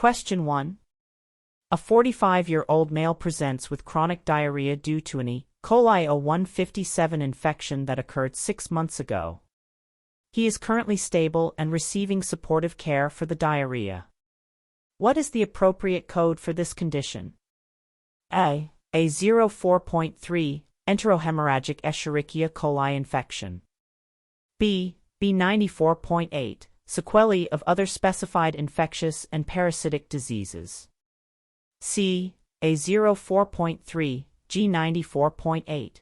Question 1. A 45-year-old male presents with chronic diarrhea due to an E. coli O157 infection that occurred 6 months ago. He is currently stable and receiving supportive care for the diarrhea. What is the appropriate code for this condition? A. A04.3, enterohemorrhagic Escherichia coli infection. B. B94.8, sequelae of other specified infectious and parasitic diseases. C. A04.3, G94.8.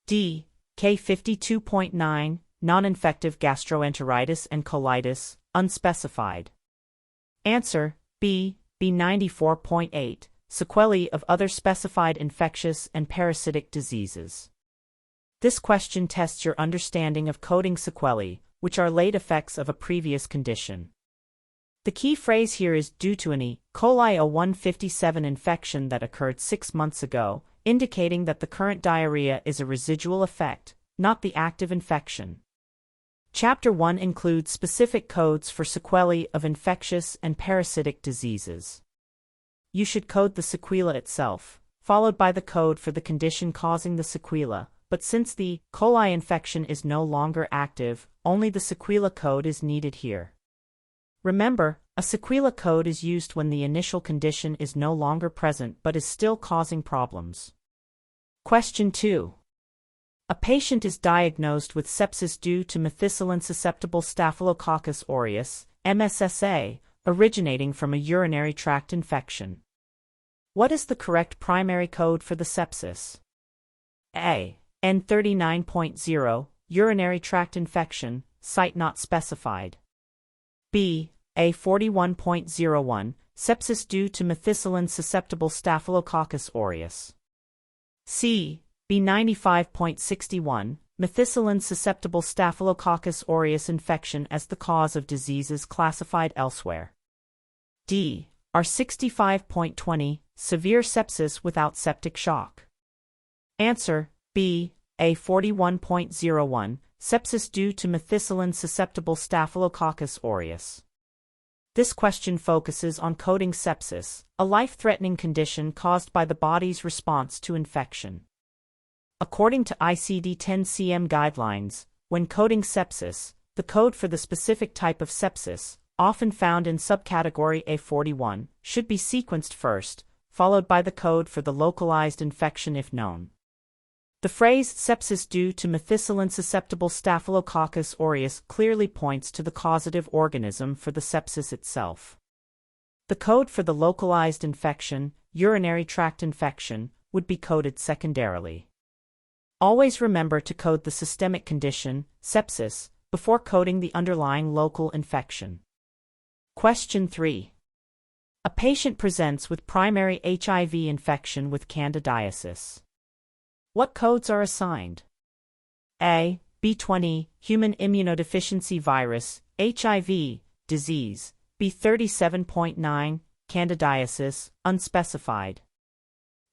D. K52.9, non-infective gastroenteritis and colitis, unspecified. Answer: B. B94.8, sequelae of other specified infectious and parasitic diseases. This question tests your understanding of coding sequelae, which are late effects of a previous condition. The key phrase here is due to an E. coli O157 infection that occurred 6 months ago, indicating that the current diarrhea is a residual effect, not the active infection. Chapter 1 includes specific codes for sequelae of infectious and parasitic diseases. You should code the sequela itself, followed by the code for the condition causing the sequela, but since the E. coli infection is no longer active, only the sequela code is needed here. Remember, a sequela code is used when the initial condition is no longer present but is still causing problems. Question 2. A patient is diagnosed with sepsis due to methicillin-susceptible Staphylococcus aureus, MSSA, originating from a urinary tract infection. What is the correct primary code for the sepsis? A. N39.0, urinary tract infection, site not specified. B. A41.01, sepsis due to methicillin-susceptible Staphylococcus aureus. C. B95.61, methicillin-susceptible Staphylococcus aureus infection as the cause of diseases classified elsewhere. D. R65.20, severe sepsis without septic shock. Answer: B. A41.01, sepsis due to methicillin-susceptible Staphylococcus aureus. This question focuses on coding sepsis, a life-threatening condition caused by the body's response to infection. According to ICD-10 CM guidelines, when coding sepsis, the code for the specific type of sepsis, often found in subcategory A41, should be sequenced first, followed by the code for the localized infection if known. The phrase sepsis due to methicillin-susceptible Staphylococcus aureus clearly points to the causative organism for the sepsis itself. The code for the localized infection, urinary tract infection, would be coded secondarily. Always remember to code the systemic condition, sepsis, before coding the underlying local infection. Question 3. A patient presents with primary HIV infection with candidiasis. What codes are assigned? A. B20, human immunodeficiency virus, HIV, disease, B37.9, candidiasis, unspecified.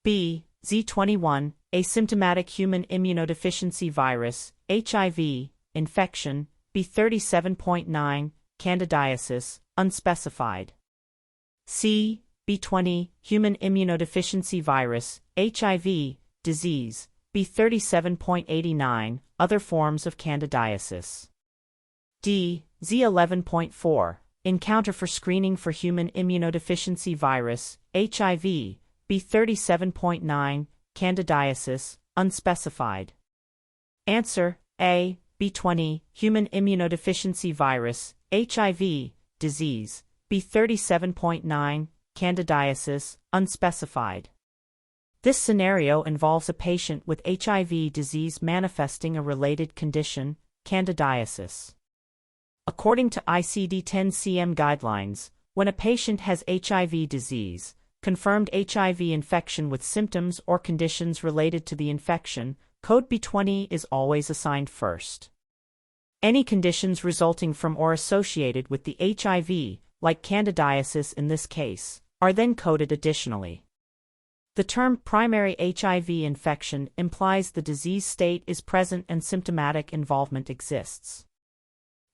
B. Z21, asymptomatic human immunodeficiency virus, HIV, infection, B37.9, candidiasis, unspecified. C. B20, human immunodeficiency virus, HIV, disease, B37.89, other forms of candidiasis. D. Z11.4, encounter for screening for human immunodeficiency virus, HIV, B37.9, candidiasis, unspecified. Answer: A. B20, human immunodeficiency virus, HIV, disease, B37.9, candidiasis, unspecified. This scenario involves a patient with HIV disease manifesting a related condition, candidiasis. According to ICD-10 CM guidelines, when a patient has HIV disease, confirmed HIV infection with symptoms or conditions related to the infection, code B20 is always assigned first. Any conditions resulting from or associated with the HIV, like candidiasis in this case, are then coded additionally. The term primary HIV infection implies the disease state is present and symptomatic involvement exists.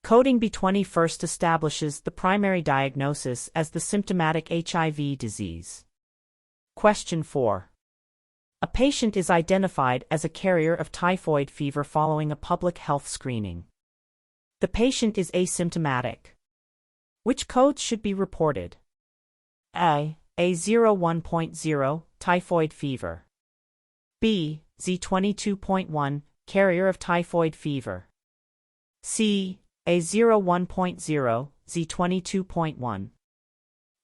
Coding B20 first establishes the primary diagnosis as the symptomatic HIV disease. Question 4. A patient is identified as a carrier of typhoid fever following a public health screening. The patient is asymptomatic. Which codes should be reported? A. A01.0, typhoid fever. B. Z22.1, carrier of typhoid fever. C. A01.0, Z22.1.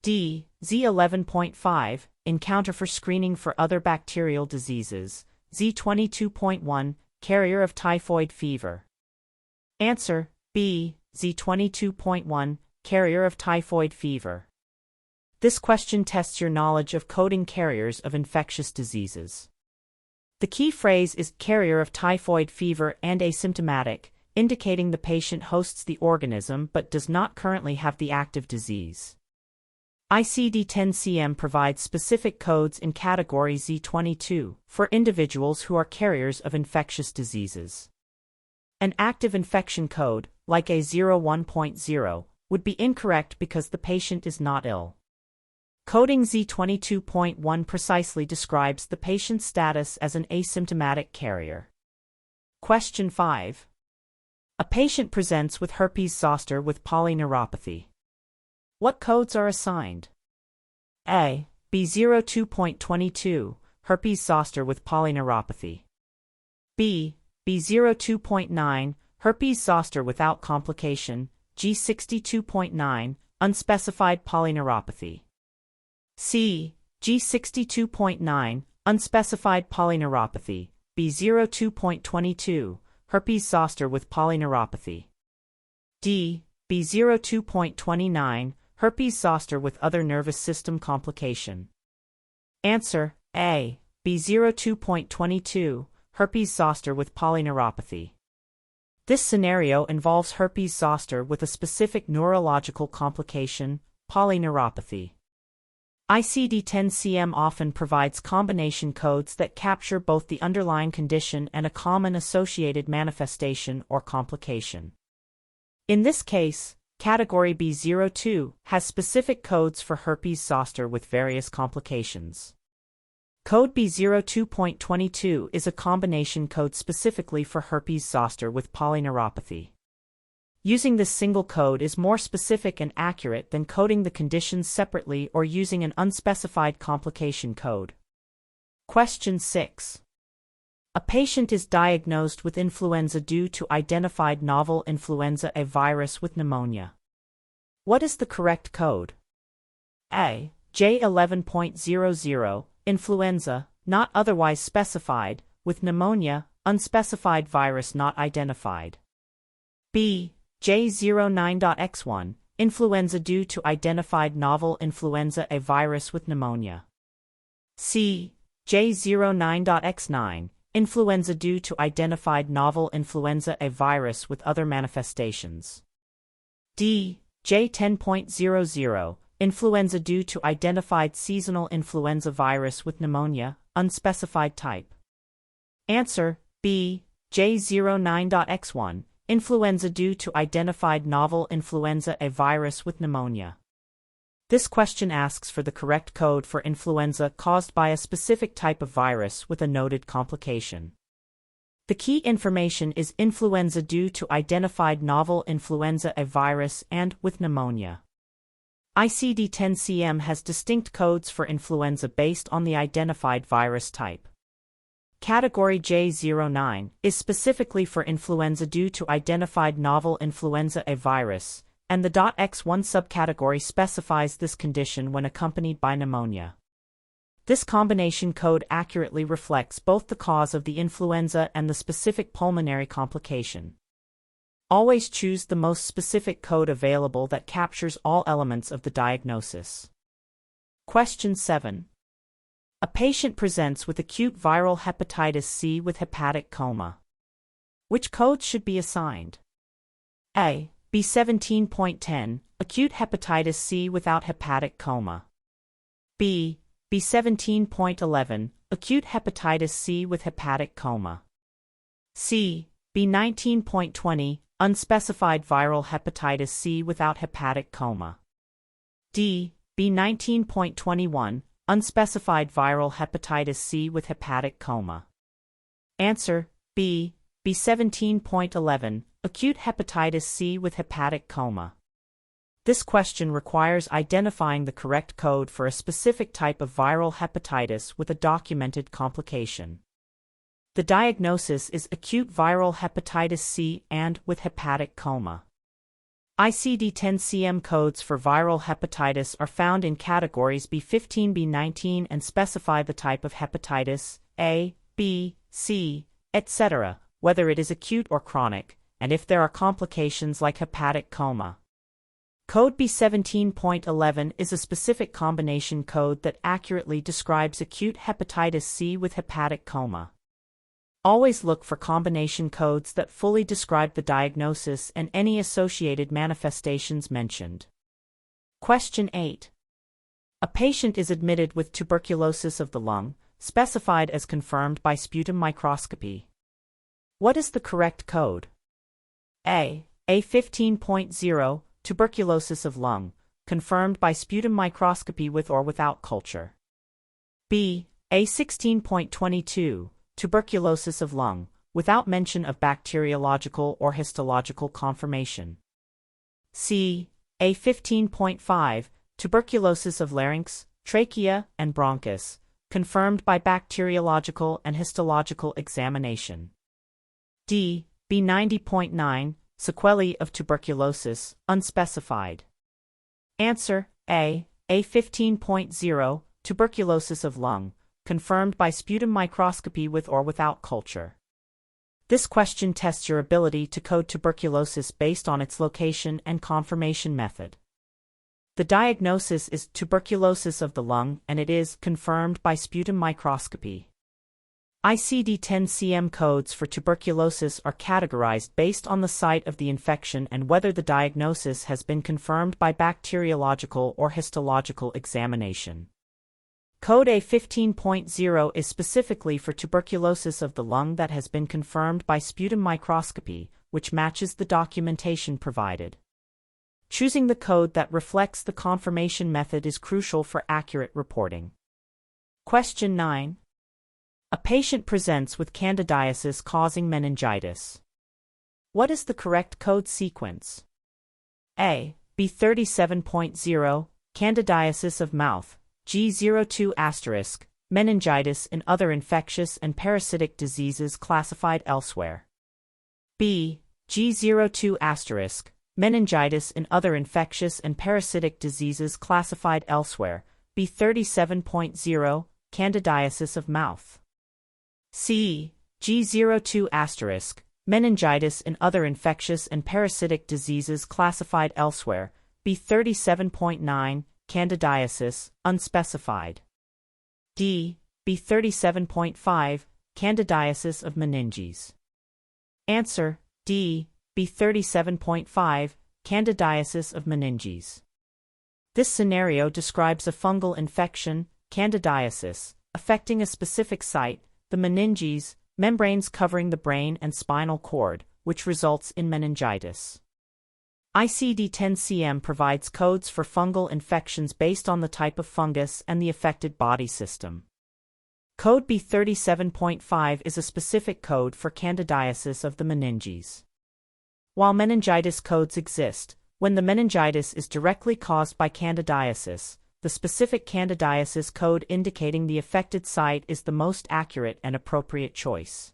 D. Z11.5, encounter for screening for other bacterial diseases, Z22.1, carrier of typhoid fever. Answer: B. Z22.1, carrier of typhoid fever. This question tests your knowledge of coding carriers of infectious diseases. The key phrase is carrier of typhoid fever and asymptomatic, indicating the patient hosts the organism but does not currently have the active disease. ICD-10 CM provides specific codes in category Z22 for individuals who are carriers of infectious diseases. An active infection code, like A01.0, would be incorrect because the patient is not ill. Coding Z22.1 precisely describes the patient's status as an asymptomatic carrier. Question 5. A patient presents with herpes zoster with polyneuropathy. What codes are assigned? A. B02.22, herpes zoster with polyneuropathy. B. B02.9, herpes zoster without complication, G62.9, unspecified polyneuropathy. C. G62.9, unspecified polyneuropathy, B02.22, herpes zoster with polyneuropathy. D. B02.29, herpes zoster with other nervous system complication. Answer: A. B02.22, herpes zoster with polyneuropathy. This scenario involves herpes zoster with a specific neurological complication, polyneuropathy. ICD-10 CM often provides combination codes that capture both the underlying condition and a common associated manifestation or complication. In this case, category B02 has specific codes for herpes zoster with various complications. Code B02.22 is a combination code specifically for herpes zoster with polyneuropathy. Using this single code is more specific and accurate than coding the conditions separately or using an unspecified complication code. Question 6. A patient is diagnosed with influenza due to identified novel influenza A virus with pneumonia. What is the correct code? A. J11.00, influenza, not otherwise specified, with pneumonia, unspecified virus not identified. B. J09.X1, influenza due to identified novel influenza A virus with pneumonia. C. J09.X9, influenza due to identified novel influenza A virus with other manifestations. D. J10.00, influenza due to identified seasonal influenza virus with pneumonia, unspecified type. Answer: B. J09.X1, influenza due to identified novel influenza A virus with pneumonia. This question asks for the correct code for influenza caused by a specific type of virus with a noted complication. The key information is influenza due to identified novel influenza A virus and with pneumonia. ICD-10 CM has distinct codes for influenza based on the identified virus type. Category J09 is specifically for influenza due to identified novel influenza A virus, and the .X1 subcategory specifies this condition when accompanied by pneumonia. This combination code accurately reflects both the cause of the influenza and the specific pulmonary complication. Always choose the most specific code available that captures all elements of the diagnosis. Question 7. A patient presents with acute viral hepatitis C with hepatic coma. Which codes should be assigned? A. B17.10, acute hepatitis C without hepatic coma. B. B17.11, acute hepatitis C with hepatic coma. C. B19.20, unspecified viral hepatitis C without hepatic coma. D. B19.21, unspecified viral hepatitis C with hepatic coma. Answer: B. B17.11, acute hepatitis C with hepatic coma. This question requires identifying the correct code for a specific type of viral hepatitis with a documented complication. The diagnosis is acute viral hepatitis C and with hepatic coma. ICD-10 CM codes for viral hepatitis are found in categories B15, B19 and specify the type of hepatitis, A, B, C, etc., whether it is acute or chronic, and if there are complications like hepatic coma. Code B17.11 is a specific combination code that accurately describes acute hepatitis C with hepatic coma. Always look for combination codes that fully describe the diagnosis and any associated manifestations mentioned. Question 8. A patient is admitted with tuberculosis of the lung, specified as confirmed by sputum microscopy. What is the correct code? A. A15.0, tuberculosis of lung, confirmed by sputum microscopy with or without culture. B. A16.22, tuberculosis of lung, without mention of bacteriological or histological confirmation. C. A15.5, tuberculosis of larynx, trachea, and bronchus, confirmed by bacteriological and histological examination. D. B90.9, sequelae of tuberculosis, unspecified. Answer: A. A15.0, tuberculosis of lung, confirmed by sputum microscopy with or without culture. This question tests your ability to code tuberculosis based on its location and confirmation method. The diagnosis is tuberculosis of the lung and it is confirmed by sputum microscopy. ICD-10 CM codes for tuberculosis are categorized based on the site of the infection and whether the diagnosis has been confirmed by bacteriological or histological examination. Code A15.0 is specifically for tuberculosis of the lung that has been confirmed by sputum microscopy, which matches the documentation provided. Choosing the code that reflects the confirmation method is crucial for accurate reporting. Question 9. A patient presents with candidiasis causing meningitis. What is the correct code sequence? A. B37.0, candidiasis of mouth, G02*, meningitis and other infectious and parasitic diseases classified elsewhere. B. G02*, meningitis and other infectious and parasitic diseases classified elsewhere, B37.0, candidiasis of mouth. C. G02*, meningitis and other infectious and parasitic diseases classified elsewhere, B37.9, candidiasis, unspecified. D. B37.5, candidiasis of meninges. Answer: D. B37.5, candidiasis of meninges. This scenario describes a fungal infection, candidiasis, affecting a specific site, the meninges, membranes covering the brain and spinal cord, which results in meningitis. ICD-10 CM provides codes for fungal infections based on the type of fungus and the affected body system. Code B37.5 is a specific code for candidiasis of the meninges. While meningitis codes exist, when the meningitis is directly caused by candidiasis, the specific candidiasis code indicating the affected site is the most accurate and appropriate choice.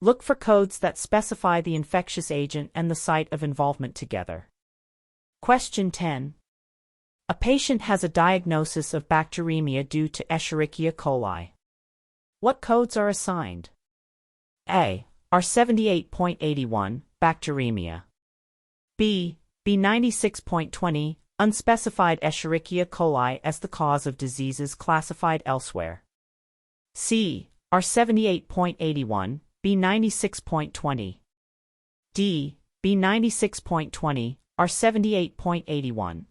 Look for codes that specify the infectious agent and the site of involvement together. Question 10. A patient has a diagnosis of bacteremia due to Escherichia coli. What codes are assigned? A. R78.81, bacteremia. B. B96.20, unspecified Escherichia coli as the cause of diseases classified elsewhere. C. R78.81, B96.20. D. B96.20, R78.81.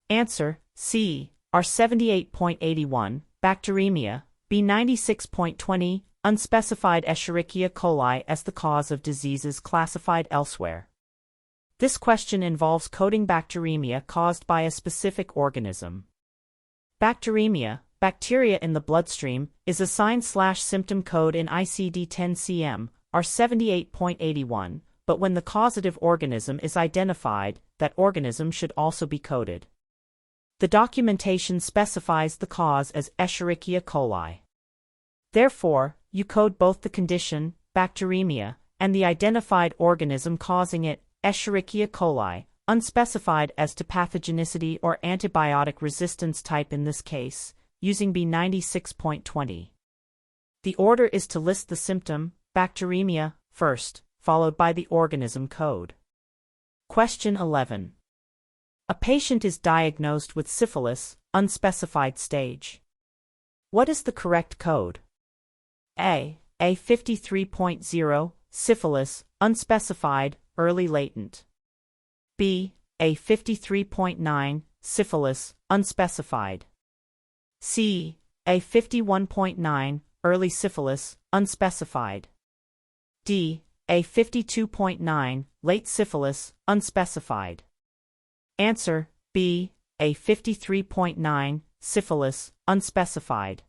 Answer: C. R78.81, bacteremia, B96.20, unspecified Escherichia coli as the cause of diseases classified elsewhere. This question involves coding bacteremia caused by a specific organism. Bacteremia, bacteria in the bloodstream, is a sign/symptom code in ICD-10 CM, R78.81, but when the causative organism is identified, that organism should also be coded. The documentation specifies the cause as Escherichia coli. Therefore, you code both the condition, bacteremia, and the identified organism causing it, Escherichia coli, unspecified as to pathogenicity or antibiotic resistance type in this case, using B96.20. The order is to list the symptom, bacteremia, first, followed by the organism code. Question 11. A patient is diagnosed with syphilis, unspecified stage. What is the correct code? A 53.0, syphilis, unspecified, early latent. B. A 53.9, syphilis, unspecified. C. A 51.9, early syphilis, unspecified. D. A 52.9, late syphilis, unspecified. Answer, B. A 53.9, syphilis, unspecified.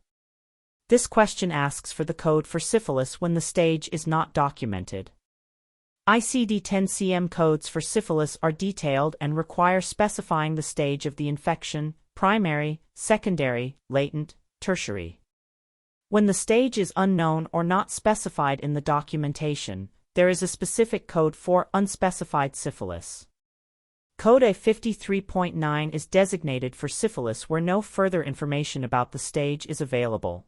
This question asks for the code for syphilis when the stage is not documented. ICD-10 CM codes for syphilis are detailed and require specifying the stage of the infection, primary, secondary, latent, tertiary. When the stage is unknown or not specified in the documentation, there is a specific code for unspecified syphilis. Code A53.9 is designated for syphilis where no further information about the stage is available.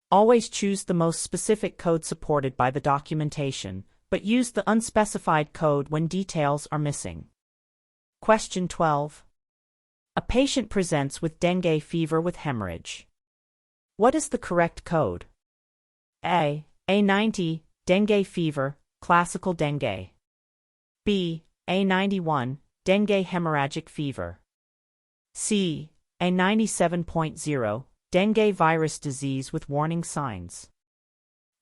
Always choose the most specific code supported by the documentation, but use the unspecified code when details are missing. Question 12. A patient presents with dengue fever with hemorrhage. What is the correct code? A 90, dengue fever, classical dengue. B. A 91, dengue hemorrhagic fever. C. A 97.0, dengue virus disease with warning signs.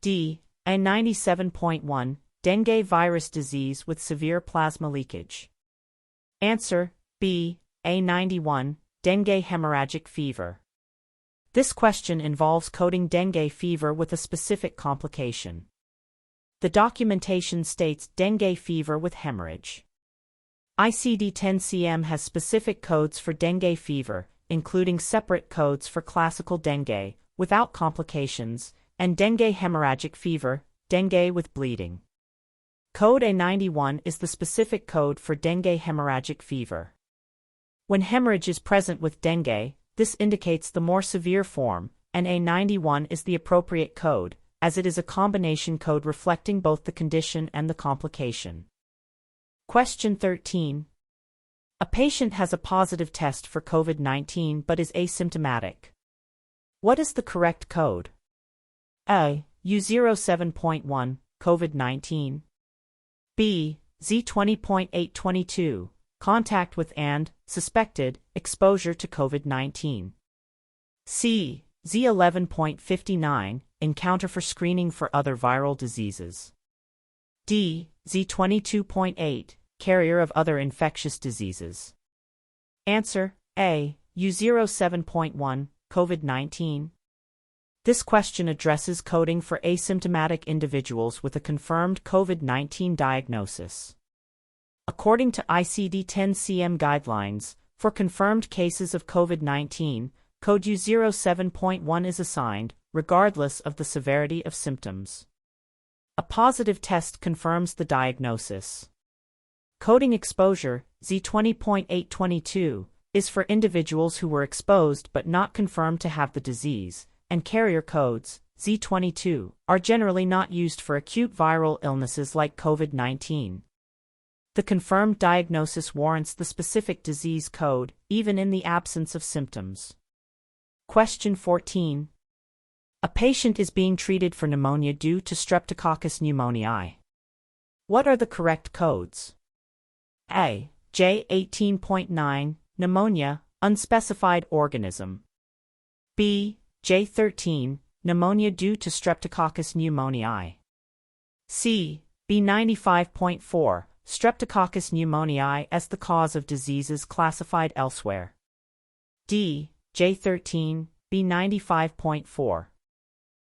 D. A 97.1, dengue virus disease with severe plasma leakage. Answer, B. A 91, dengue hemorrhagic fever. This question involves coding dengue fever with a specific complication. The documentation states dengue fever with hemorrhage. ICD-10 CM has specific codes for dengue fever, including separate codes for classical dengue, without complications, and dengue hemorrhagic fever, dengue with bleeding. Code A91 is the specific code for dengue hemorrhagic fever. When hemorrhage is present with dengue, this indicates the more severe form, and A91 is the appropriate code, as it is a combination code reflecting both the condition and the complication. Question 13. A patient has a positive test for COVID-19 but is asymptomatic. What is the correct code? A. U07.1, COVID-19. B. Z20.822, contact with and, suspected, exposure to COVID-19. C. Z11.59, encounter for screening for other viral diseases. D. Z22.8, carrier of other infectious diseases. Answer, A. U07.1, COVID-19. This question addresses coding for asymptomatic individuals with a confirmed COVID-19 diagnosis. According to ICD-10 CM guidelines, for confirmed cases of COVID-19, code U07.1 is assigned, regardless of the severity of symptoms. A positive test confirms the diagnosis. Coding exposure, Z20.822, is for individuals who were exposed but not confirmed to have the disease, and carrier codes, Z22, are generally not used for acute viral illnesses like COVID-19. The confirmed diagnosis warrants the specific disease code, even in the absence of symptoms. Question 14. A patient is being treated for pneumonia due to Streptococcus pneumoniae. What are the correct codes? A. J18.9, pneumonia, unspecified organism. B. J13, pneumonia due to Streptococcus pneumoniae. C. B95.4, Streptococcus pneumoniae as the cause of diseases classified elsewhere. D. J13, B95.4.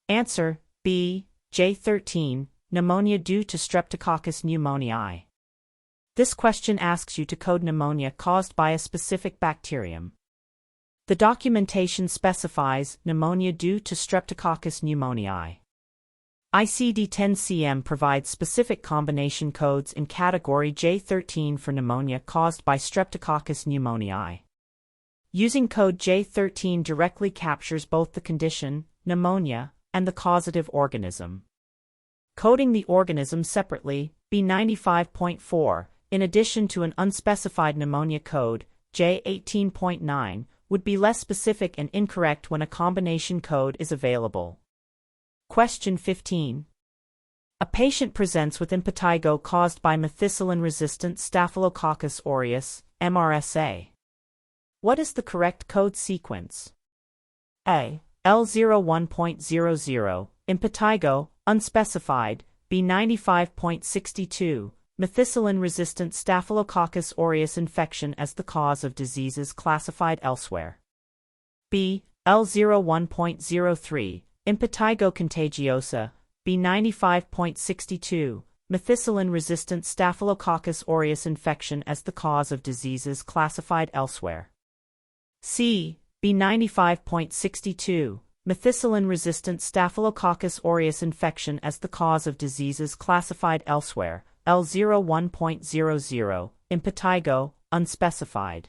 Answer: B. J13, pneumonia due to Streptococcus pneumoniae. This question asks you to code pneumonia caused by a specific bacterium. The documentation specifies pneumonia due to Streptococcus pneumoniae. ICD-10 CM provides specific combination codes in category J13 for pneumonia caused by Streptococcus pneumoniae. Using code J13 directly captures both the condition, pneumonia, and the causative organism. Coding the organism separately, B95.4, in addition to an unspecified pneumonia code, J18.9, would be less specific and incorrect when a combination code is available. Question 15. A patient presents with impetigo caused by methicillin-resistant Staphylococcus aureus, MRSA. What is the correct code sequence? A. L01.00, impetigo, unspecified, B95.62, methicillin-resistant Staphylococcus aureus infection as the cause of diseases classified elsewhere. B. L01.03, impetigo contagiosa, B95.62, methicillin-resistant Staphylococcus aureus infection as the cause of diseases classified elsewhere. C. B95.62, methicillin-resistant Staphylococcus aureus infection as the cause of diseases classified elsewhere, L01.00, impetigo, unspecified.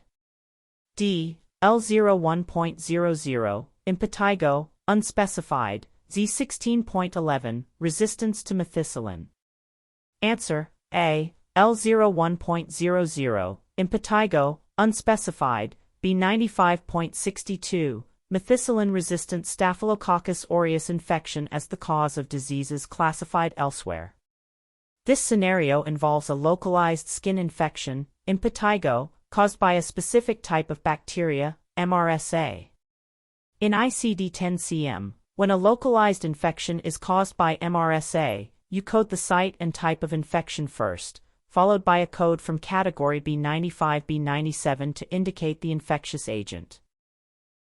D. L01.00, impetigo, unspecified, Z16.11, resistance to methicillin. Answer: A. L01.00, impetigo, unspecified, B95.62, methicillin-resistant Staphylococcus aureus infection as the cause of diseases classified elsewhere. This scenario involves a localized skin infection, impetigo, caused by a specific type of bacteria, MRSA. In ICD-10 CM, when a localized infection is caused by MRSA, you code the site and type of infection first, followed by a code from category B95-B97 to indicate the infectious agent.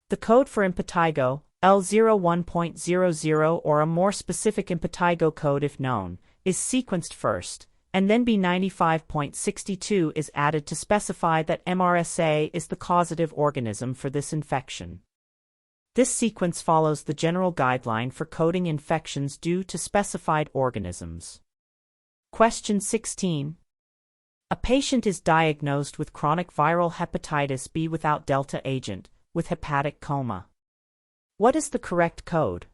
The code for impetigo, L01.00 or a more specific impetigo code if known, is sequenced first, and then B95.62 is added to specify that MRSA is the causative organism for this infection. This sequence follows the general guideline for coding infections due to specified organisms. Question 16. A patient is diagnosed with chronic viral hepatitis B without delta agent, with hepatic coma. What is the correct code?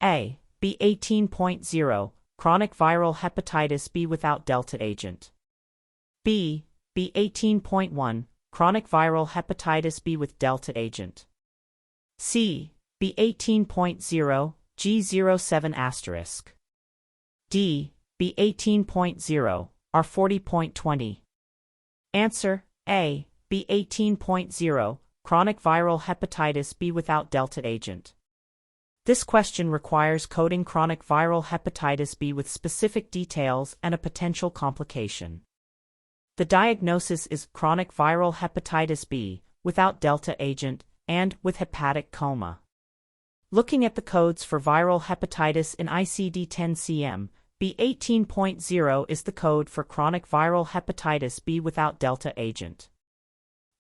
A. B18.0, chronic viral hepatitis B without delta agent. B. B18.1, chronic viral hepatitis B with delta agent. C. B18.0, G07*. D. B18.0, R40.20. Answer: A. B18.0, chronic viral hepatitis B without delta agent. This question requires coding chronic viral hepatitis B with specific details and a potential complication. The diagnosis is chronic viral hepatitis B, without delta agent, and with hepatic coma. Looking at the codes for viral hepatitis in ICD-10 CM, B18.0 is the code for chronic viral hepatitis B without delta agent.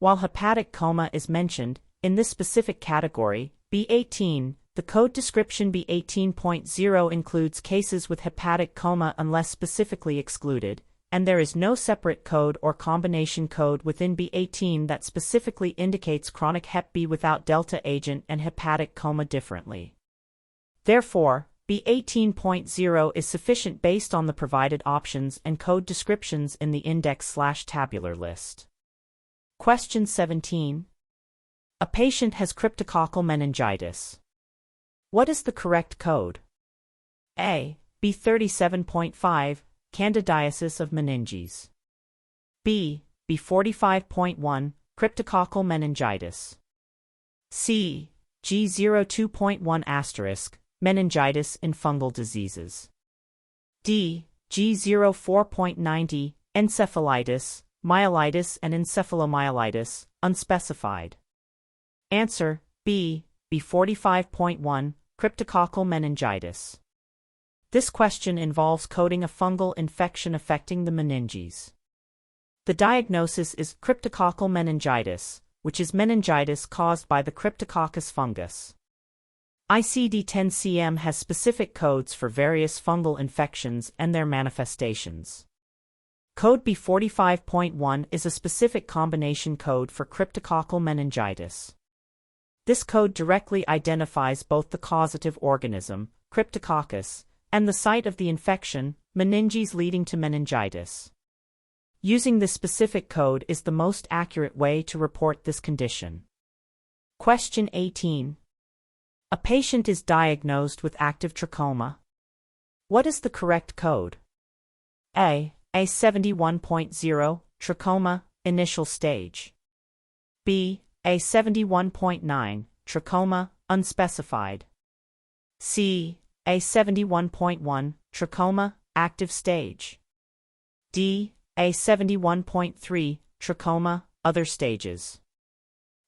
While hepatic coma is mentioned, in this specific category, B18, the code description B18.0 includes cases with hepatic coma unless specifically excluded, and there is no separate code or combination code within B18 that specifically indicates chronic hep B without delta agent and hepatic coma differently. Therefore, B18.0 is sufficient based on the provided options and code descriptions in the index/tabular list. Question 17. A patient has cryptococcal meningitis. What is the correct code? A. B37.5, candidiasis of meninges. B. B45.1, cryptococcal meningitis. C. G02.1*, meningitis in fungal diseases. D. G04.90, encephalitis, myelitis and encephalomyelitis, unspecified. Answer, B. B45.1, cryptococcal meningitis. This question involves coding a fungal infection affecting the meninges. The diagnosis is cryptococcal meningitis, which is meningitis caused by the Cryptococcus fungus. ICD-10 has specific codes for various fungal infections and their manifestations. Code B45.1 is a specific combination code for cryptococcal meningitis. This code directly identifies both the causative organism, Cryptococcus, and the site of the infection, meninges leading to meningitis. Using this specific code is the most accurate way to report this condition. Question 18. A patient is diagnosed with active trachoma. What is the correct code? A. A71.0, trachoma, initial stage. B. A71.9, trachoma, unspecified. C. A71.1, trachoma, active stage. D. A71.3, trachoma, other stages.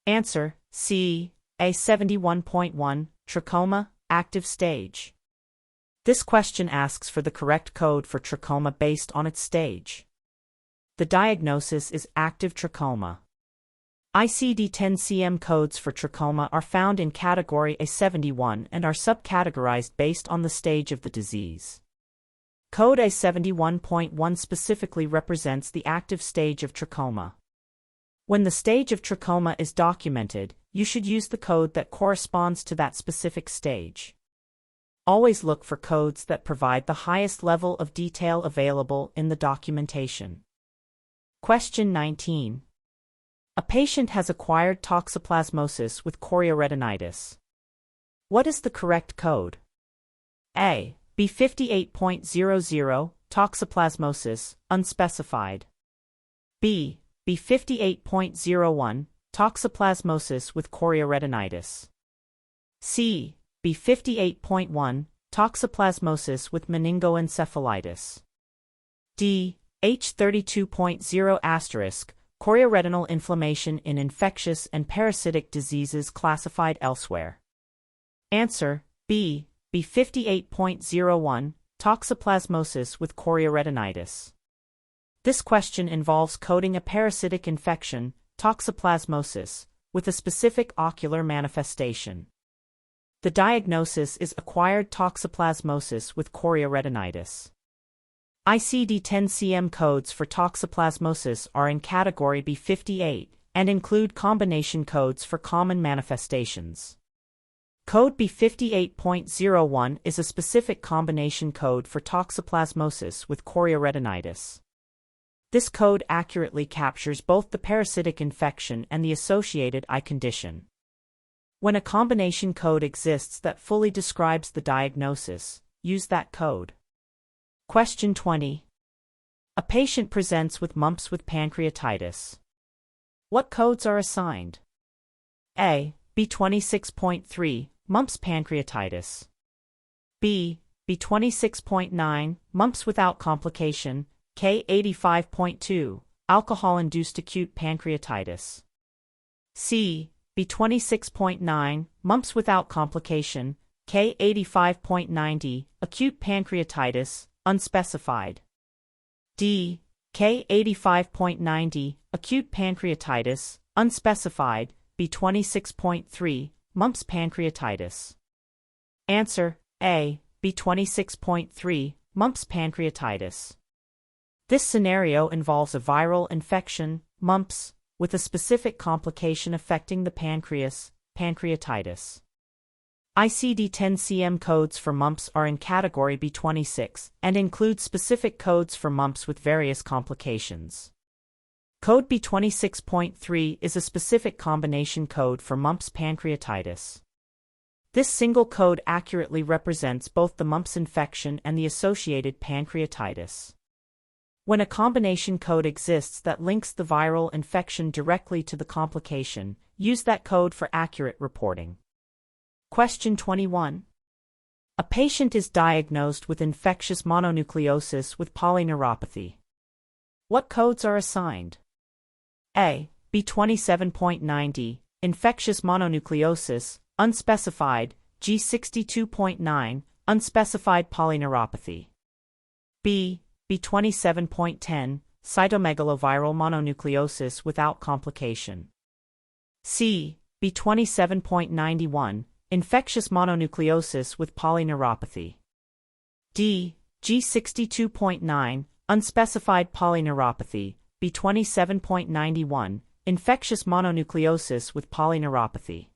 Answer, C. A71.1, trachoma, active stage. This question asks for the correct code for trachoma based on its stage. The diagnosis is active trachoma. ICD-10 codes for trachoma are found in category A71 and are subcategorized based on the stage of the disease. Code A71.1 specifically represents the active stage of trachoma. When the stage of trachoma is documented, you should use the code that corresponds to that specific stage. Always look for codes that provide the highest level of detail available in the documentation. Question 19. A patient has acquired toxoplasmosis with chorioretinitis. What is the correct code? A. B58.00, toxoplasmosis, unspecified. B. B58.01, toxoplasmosis with chorioretinitis. C. B58.1, toxoplasmosis with meningoencephalitis. D. H32.0*, chorioretinal inflammation in infectious and parasitic diseases classified elsewhere. Answer, B. B58.01, toxoplasmosis with chorioretinitis. This question involves coding a parasitic infection, toxoplasmosis, with a specific ocular manifestation. The diagnosis is acquired toxoplasmosis with chorioretinitis. ICD-10 codes for toxoplasmosis are in category B58 and include combination codes for common manifestations. Code B58.01 is a specific combination code for toxoplasmosis with chorioretinitis. This code accurately captures both the parasitic infection and the associated eye condition. When a combination code exists that fully describes the diagnosis, use that code. Question 20. A patient presents with mumps with pancreatitis. What codes are assigned? A. B26.3, mumps pancreatitis. B. B26.9, mumps without complication, K85.2, alcohol-induced acute pancreatitis. C. B26.9, mumps without complication, K85.90, acute pancreatitis, unspecified. D. K85.90, acute pancreatitis, unspecified, B26.3, mumps pancreatitis. Answer, A. B26.3, mumps pancreatitis. This scenario involves a viral infection, mumps, with a specific complication affecting the pancreas, pancreatitis. ICD-10 codes for mumps are in category B26 and include specific codes for mumps with various complications. Code B26.3 is a specific combination code for mumps pancreatitis. This single code accurately represents both the mumps infection and the associated pancreatitis. When a combination code exists that links the viral infection directly to the complication, use that code for accurate reporting. Question 21. A patient is diagnosed with infectious mononucleosis with polyneuropathy. What codes are assigned? A. B27.90, infectious mononucleosis, unspecified, G62.9, unspecified polyneuropathy. B. B27.10, cytomegaloviral mononucleosis without complication. C. B27.91, infectious mononucleosis with polyneuropathy. D. G62.9, unspecified polyneuropathy, B27.91, infectious mononucleosis with polyneuropathy.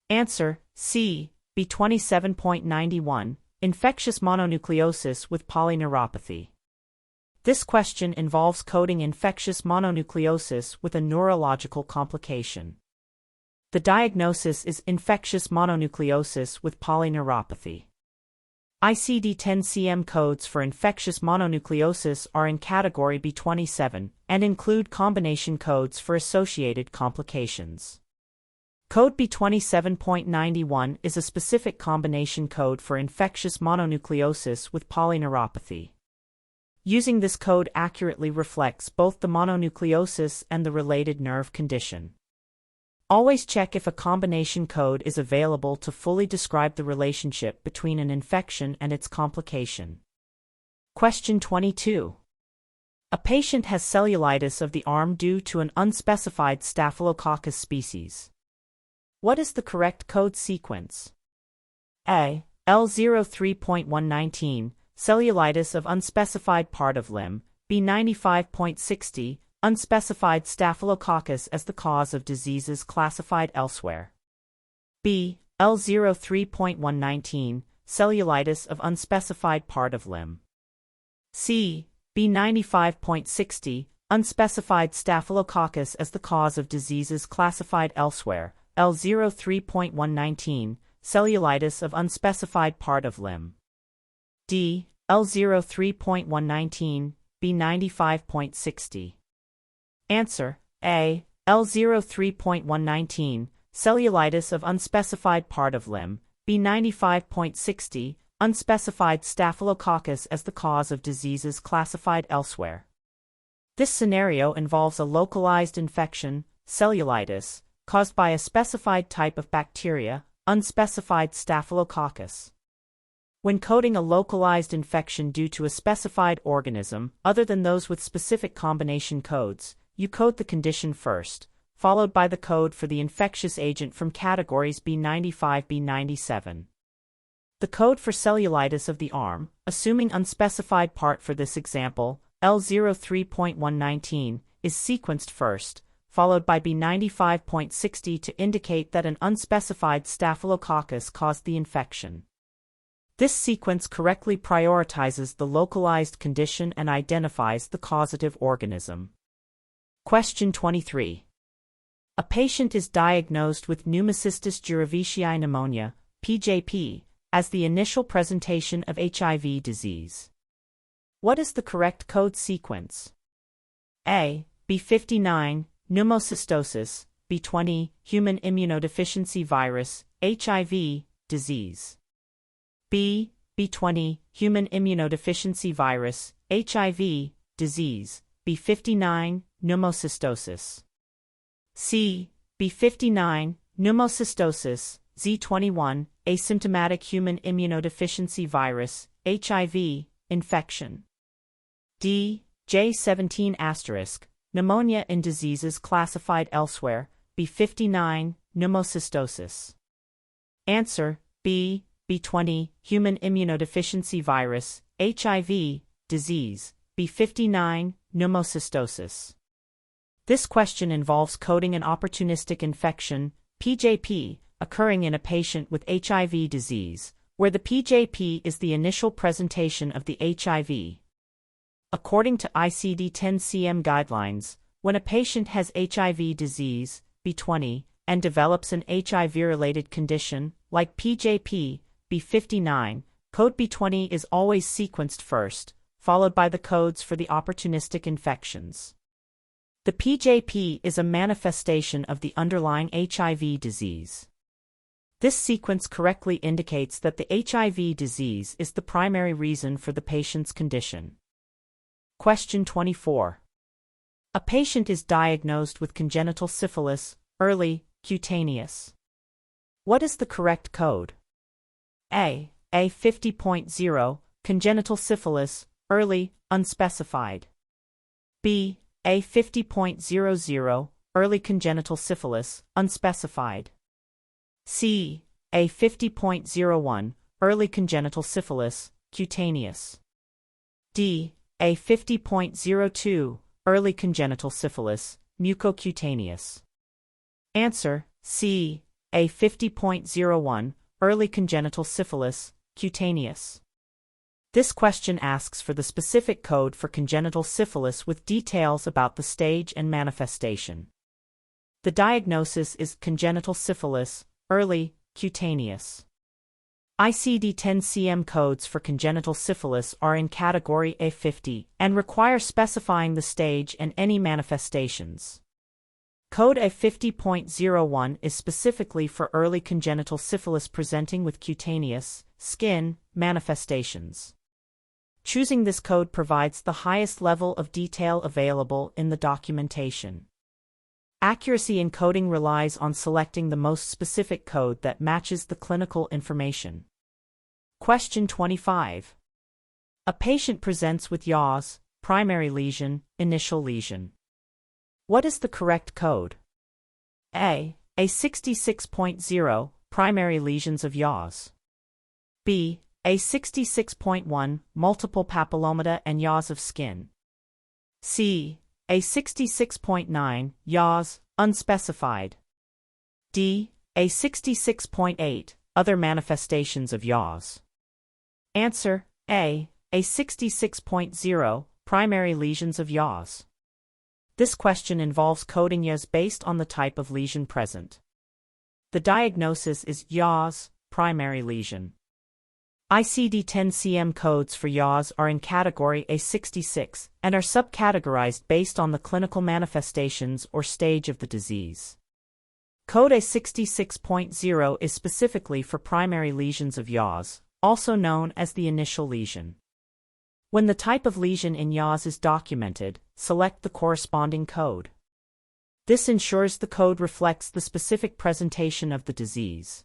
Answer: C. B27.91, infectious mononucleosis with polyneuropathy. This question involves coding infectious mononucleosis with a neurological complication. The diagnosis is infectious mononucleosis with polyneuropathy. ICD-10 CM codes for infectious mononucleosis are in category B27 and include combination codes for associated complications. Code B27.91 is a specific combination code for infectious mononucleosis with polyneuropathy. Using this code accurately reflects both the mononucleosis and the related nerve condition. Always check if a combination code is available to fully describe the relationship between an infection and its complication. Question 22. A patient has cellulitis of the arm due to an unspecified Staphylococcus species. What is the correct code sequence? A. L03.119, cellulitis of unspecified part of limb, B95.60, unspecified Staphylococcus as the cause of diseases classified elsewhere. B. L03.119, cellulitis of unspecified part of limb. C. B95.60, unspecified Staphylococcus as the cause of diseases classified elsewhere, L03.119, cellulitis of unspecified part of limb. D. L03.119, B95.60. Answer: A. L03.119, cellulitis of unspecified part of limb, B95.60, unspecified Staphylococcus as the cause of diseases classified elsewhere. This scenario involves a localized infection, cellulitis, caused by a specified type of bacteria, unspecified Staphylococcus. When coding a localized infection due to a specified organism, other than those with specific combination codes, you code the condition first, followed by the code for the infectious agent from categories B95-B97. The code for cellulitis of the arm, assuming unspecified part for this example, L03.119, is sequenced first, followed by B95.60 to indicate that an unspecified Staphylococcus caused the infection. This sequence correctly prioritizes the localized condition and identifies the causative organism. Question 23. A patient is diagnosed with pneumocystis jirovecii pneumonia, PJP, as the initial presentation of HIV disease. What is the correct code sequence? A. B59, pneumocystosis, B20, human immunodeficiency virus, HIV, disease. B. B20, human immunodeficiency virus, HIV, disease, B59, pneumocystosis. C. B59, pneumocystosis, Z21, asymptomatic human immunodeficiency virus, HIV, infection. D. J17*, pneumonia in diseases classified elsewhere, B59, pneumocystosis. Answer: B. B20, human immunodeficiency virus, HIV, disease, B59, pneumocystosis. This question involves coding an opportunistic infection, PJP, occurring in a patient with HIV disease, where the PJP is the initial presentation of the HIV. According to ICD-10 CM guidelines, when a patient has HIV disease, B20, and develops an HIV-related condition, like PJP, B59, code B20 is always sequenced first, followed by the codes for the opportunistic infections. The PJP is a manifestation of the underlying HIV disease. This sequence correctly indicates that the HIV disease is the primary reason for the patient's condition. Question 24. A patient is diagnosed with congenital syphilis, early, cutaneous. What is the correct code? A 50.0, congenital syphilis, early, unspecified. B. A 50.00, early congenital syphilis, unspecified. C. A 50.01, early congenital syphilis, cutaneous. D. A 50.02, early congenital syphilis, mucocutaneous. Answer: C. A 50.01, early congenital syphilis, cutaneous. This question asks for the specific code for congenital syphilis with details about the stage and manifestation. The diagnosis is congenital syphilis, early, cutaneous. ICD-10 CM codes for congenital syphilis are in category A50 and require specifying the stage and any manifestations. Code A50.01 is specifically for early congenital syphilis presenting with cutaneous, skin, manifestations. Choosing this code provides the highest level of detail available in the documentation. Accuracy in coding relies on selecting the most specific code that matches the clinical information. Question 25. A patient presents with yaws, primary lesion, initial lesion. What is the correct code? A 66.0, primary lesions of yaws. B. A 66.1, multiple papillomata and yaws of skin. C. A 66.9, yaws, unspecified. D. A 66.8, other manifestations of yaws. Answer: A 66.0, primary lesions of yaws. This question involves coding yaws based on the type of lesion present. The diagnosis is yaws, primary lesion. ICD-10 CM codes for yaws are in category A66 and are subcategorized based on the clinical manifestations or stage of the disease. Code A66.0 is specifically for primary lesions of yaws, also known as the initial lesion. When the type of lesion in yaws is documented, select the corresponding code. This ensures the code reflects the specific presentation of the disease.